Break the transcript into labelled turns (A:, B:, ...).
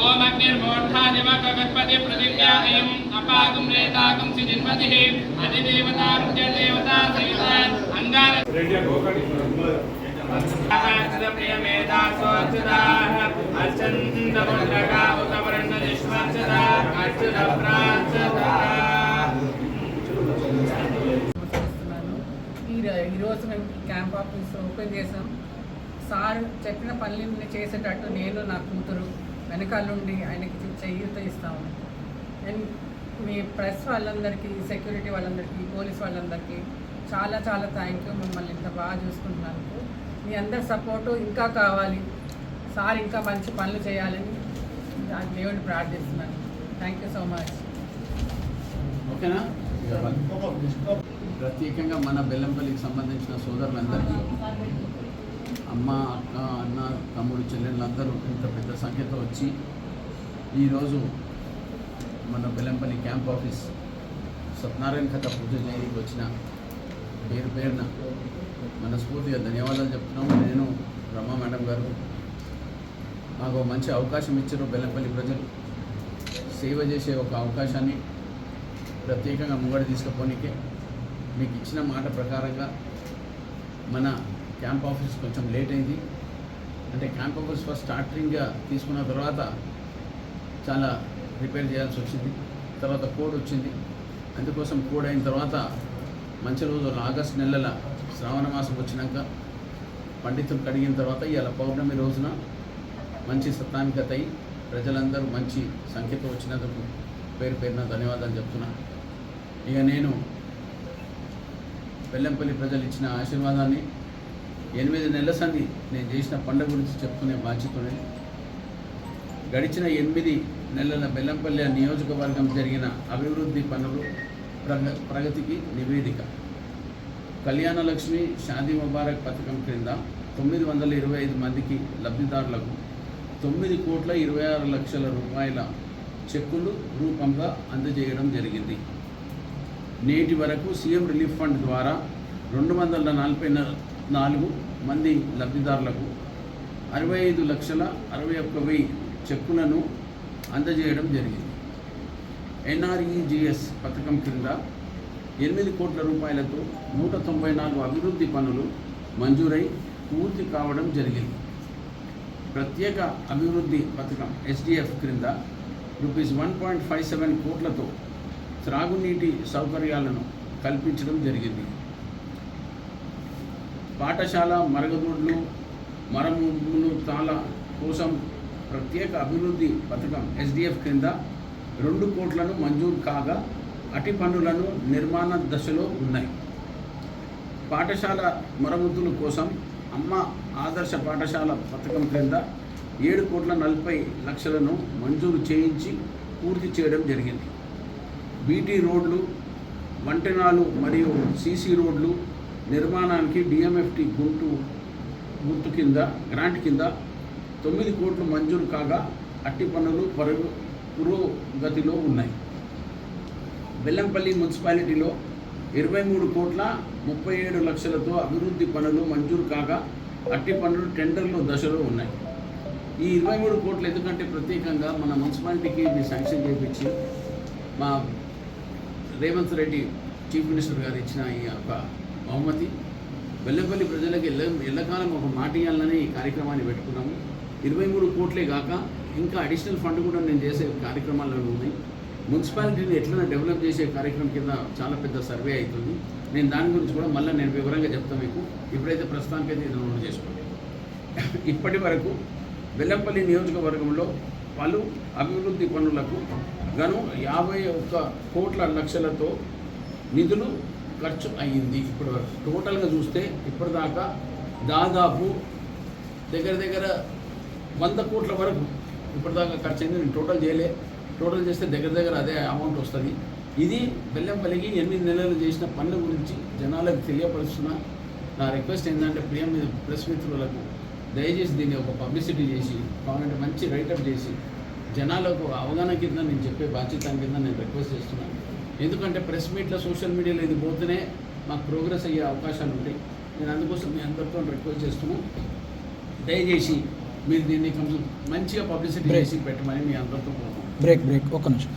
A: ओम अग्निर्मोर्धा दिवकगणपति प्रतिज्ञा अयम् अपागम रेतागम सिजिन्मतिः अधिदेवता रुद्रदेवता सहित अंगार रेडियो गोकड़ी प्रियमेधा सोच्युताः अर्चन्तमुद्रका उतवर्णनिष्वर्चता अर्चुतप्राच्यता
B: ఈరోజు మేము క్యాంప్ ఆఫీస్ ఓపెన్ చేసాం. సార్ చెప్పిన పనులు చేసేటట్టు నేను నా కూతురు వెనకాల నుండి ఆయనకి చేయూత ఇస్తాము. అండ్ మీ ప్రెస్ వాళ్ళందరికీ, సెక్యూరిటీ వాళ్ళందరికీ, పోలీస్ వాళ్ళందరికీ చాలా చాలా థ్యాంక్ యూ. మిమ్మల్ని ఇంత బాగా చూసుకుంటున్నందుకు మీ అందరి సపోర్టు ఇంకా కావాలి. సార్ ఇంకా మంచి పనులు చేయాలని దేవుడిని ప్రార్థిస్తున్నాను. Thank you so much.
C: ఓకేనా? ప్రత్యేకంగా మన బెల్లంపల్లికి సంబంధించిన సోదరులందరికీ, అమ్మ, అక్క, అన్న, తమ్ముడు, చెల్లెళ్ళందరూ ఇంత పెద్ద సంఖ్యతో వచ్చి ఈరోజు మన బెల్లంపల్లి క్యాంప్ ఆఫీస్ సత్యనారాయణ కథ పూజ చేయడానికి వచ్చిన పేరున మనస్ఫూర్తిగా ధన్యవాదాలు చెప్తున్నాము. నేను రమా మేడం గారు మాకు మంచి అవకాశం ఇచ్చారు. బెల్లంపల్లి ప్రజలు సేవ చేసే ఒక అవకాశాన్ని ప్రత్యేకంగా ముంగడి తీసుకుపోనీకే మీకు ఇచ్చిన మాట ప్రకారంగా మన క్యాంప్ ఆఫీస్ కొంచెం లేట్ అయింది. అంటే క్యాంప్ ఆఫీస్ ఫస్ట్ స్టార్టింగ్గా తీసుకున్న తర్వాత చాలా రిపేర్ చేయాల్సి వచ్చింది. తర్వాత కోడ్ వచ్చింది. అందుకోసం కోడ్ అయిన తర్వాత మంచి రోజులు ఆగస్టు నెలల శ్రావణ మాసం వచ్చినాక పండితులు కడిగిన తర్వాత ఇవాళ పౌర్ణమి రోజున మంచి సత్తానికత అయి ప్రజలందరూ మంచి సంఖ్యతో వచ్చినందుకు పేరున ధన్యవాదాలు చెప్తున్నా. ఇక నేను బెల్లంపల్లి ప్రజలు ఇచ్చిన ఆశీర్వాదాన్ని 8 నెలల సంది నేను చేసిన పండుగ గురించి చెప్పుకునే బాధ్యతనే. గడిచిన 8 నెలల బెల్లంపల్లి నియోజకవర్గం జరిగిన అభివృద్ధి పనులు ప్రగతికి నివేదిక. కళ్యాణలక్ష్మి షాదీ ముబారక్ పథకం క్రింద 925 మందికి లబ్ధిదారులకు 9,26,00,000 రూపాయల చెక్కులు రూపంగా అందజేయడం జరిగింది. నేటి వరకు సీఎం రిలీఫ్ ఫండ్ ద్వారా 244 మంది లబ్ధిదారులకు 65,61,000 చెక్కులను అందజేయడం జరిగింది. ఎన్ఆర్ఈజీఎస్ పథకం కింద 8 కోట్ల రూపాయలతో 194 అభివృద్ధి పనులు మంజూరై పూర్తి కావడం జరిగింది. ప్రత్యేక అభివృద్ధి పథకం ఎస్డిఎఫ్ క్రింద రూపీస్ 1.57 కోట్లతో త్రాగునీటి సౌకర్యాలను కల్పించడం జరిగింది. పాఠశాల మరుగుదొడ్లు, మరమ్మతులు కోసం ప్రత్యేక అభివృద్ధి పథకం ఎస్డిఎఫ్ క్రింద 2 కోట్లను మంజూరు కాగా అటి పనులను నిర్మాణ దశలో ఉన్నాయి. పాఠశాల మరమ్మతుల కోసం అమ్మ ఆదర్శ పాఠశాల పథకం క్రింద 7,40,00,000 మంజూరు చేయించి పూర్తి చేయడం జరిగింది. బీటీ రోడ్లు, వంటెనాలు మరియు సీసీ రోడ్లు నిర్మాణానికి డిఎంఎఫ్టి గుర్తు కింద గ్రాంట్ కింద 9 కోట్లు మంజూరు కాగా అట్టి పనులు పురోగతిలో ఉన్నాయి. బెల్లంపల్లి మున్సిపాలిటీలో 23,37,00,000తో అభివృద్ధి పనులు మంజూరు కాగా అట్టి పనులు టెండర్లు దశలో ఉన్నాయి. ఈ 23 కోట్లు ఎందుకంటే ప్రత్యేకంగా మన మున్సిపాలిటీకి ఇది శాంక్షన్ చేయించి మా రేవంత్ రెడ్డి చీఫ్ మినిస్టర్ గారు ఇచ్చిన ఈ యొక్క బహుమతి బెల్లంపల్లి ప్రజలకి ఎల్లకాలం ఒక మాట ఇవ్వాలని ఈ కార్యక్రమాన్ని పెట్టుకున్నాము. 23 కోట్లే కాక ఇంకా అడిషనల్ ఫండ్ కూడా నేను చేసే కార్యక్రమాలు ఉన్నాయి. మున్సిపాలిటీని ఎట్లా డెవలప్ చేసే కార్యక్రమం కింద చాలా పెద్ద సర్వే అవుతుంది. నేను దాని గురించి కూడా మళ్ళీ నేను వివరంగా చెప్తాను మీకు. ఇప్పుడైతే ప్రస్తుతానికైతే ఇది నోట్ చేసుకోండి. ఇప్పటి వరకు బెల్లంపల్లి నియోజకవర్గంలో పలు అభివృద్ధి పనులకు గాను 51,00,00,000తో నిధులు ఖర్చు అయ్యింది. ఇప్పటి వరకు టోటల్గా చూస్తే ఇప్పటిదాకా దాదాపు దగ్గర 100 కోట్ల వరకు ఇప్పటిదాకా ఖర్చు అయింది. నేను టోటల్ చేస్తే దగ్గర అదే అమౌంట్ వస్తుంది. ఇది బెల్లంపల్లికి 8 నెలలు చేసిన పనుల గురించి జనాలకు తెలియపరుస్తున్నా. నా రిక్వెస్ట్ ఏంటంటే ప్రెస్ మిత్రులకు దయచేసి దీన్ని ఒక పబ్లిసిటీ చేసి కావాలంటే మంచి రైటప్ చేసి జనాలకు అవగాహన కింద నేను చెప్పే బాధ్యత కింద నేను రిక్వెస్ట్ చేస్తున్నాను. ఎందుకంటే ప్రెస్ మీట్లో సోషల్ మీడియాలో ఇది పోతేనే మాకు ప్రోగ్రెస్ అయ్యే అవకాశాలు ఉంటాయి. నేను అందుకోసం మీ అందరితో రిక్వెస్ట్ చేస్తున్నాను. దయచేసి మీరు దీన్ని కొంచెం మంచిగా పబ్లిసిటీ చేసి పెట్టమని మీ అందరితో కోరుకుంటున్నాను.
D: బ్రేక్ ఒక్క నిమిషం.